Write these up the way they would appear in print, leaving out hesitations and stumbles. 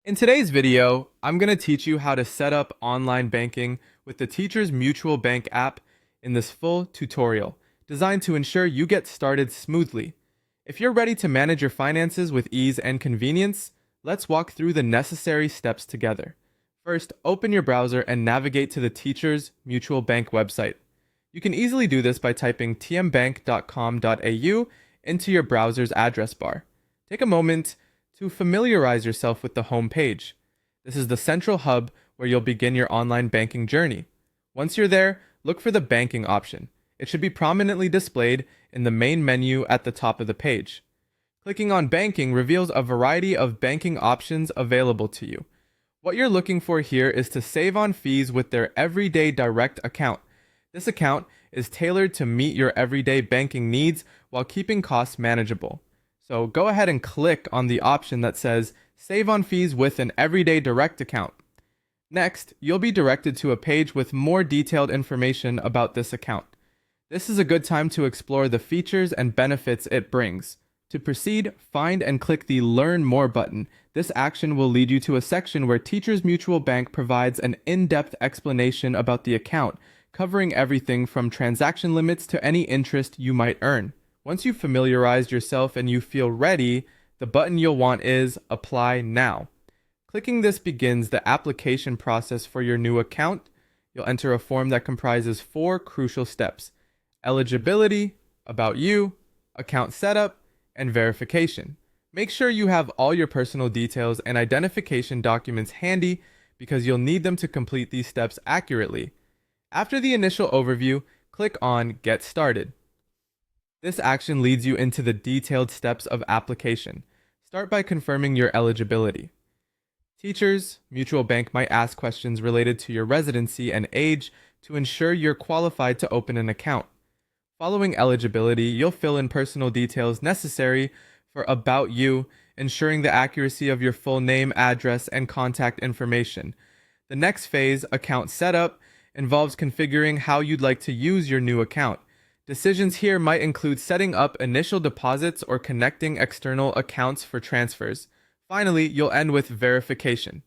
In today's video, I'm going to teach you how to set up online banking with the Teachers Mutual Bank app in this full tutorial, designed to ensure you get started smoothly. If you're ready to manage your finances with ease and convenience, let's walk through the necessary steps together. First, open your browser and navigate to the Teachers Mutual Bank website. You can easily do this by typing tmbank.com.au into your browser's address bar. Take a moment to familiarize yourself with the home page. This is the central hub where you'll begin your online banking journey. Once you're there, look for the banking option. It should be prominently displayed in the main menu at the top of the page. Clicking on banking reveals a variety of banking options available to you. What you're looking for here is to save on fees with their Everyday Direct account. This account is tailored to meet your everyday banking needs while keeping costs manageable. So go ahead and click on the option that says Save on Fees with an Everyday Direct account. Next, you'll be directed to a page with more detailed information about this account. This is a good time to explore the features and benefits it brings. To proceed, find and click the Learn More button. This action will lead you to a section where Teachers Mutual Bank provides an in-depth explanation about the account, covering everything from transaction limits to any interest you might earn. Once you've familiarized yourself and you feel ready, the button you'll want is Apply Now. Clicking this begins the application process for your new account. You'll enter a form that comprises 4 crucial steps: eligibility, about you, account setup, and verification. Make sure you have all your personal details and identification documents handy because you'll need them to complete these steps accurately. After the initial overview, click on Get Started. This action leads you into the detailed steps of application. Start by confirming your eligibility. Teachers Mutual Bank might ask questions related to your residency and age to ensure you're qualified to open an account. Following eligibility, you'll fill in personal details necessary for About You, ensuring the accuracy of your full name, address, and contact information. The next phase, Account Setup, involves configuring how you'd like to use your new account. Decisions here might include setting up initial deposits or connecting external accounts for transfers. Finally, you'll end with verification.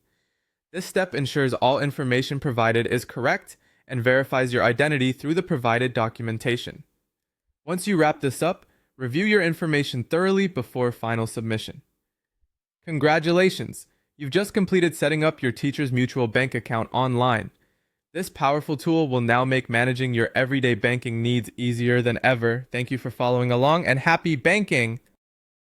This step ensures all information provided is correct and verifies your identity through the provided documentation. Once you wrap this up, review your information thoroughly before final submission. Congratulations! You've just completed setting up your Teachers Mutual Bank account online. This powerful tool will now make managing your everyday banking needs easier than ever. Thank you for following along and happy banking!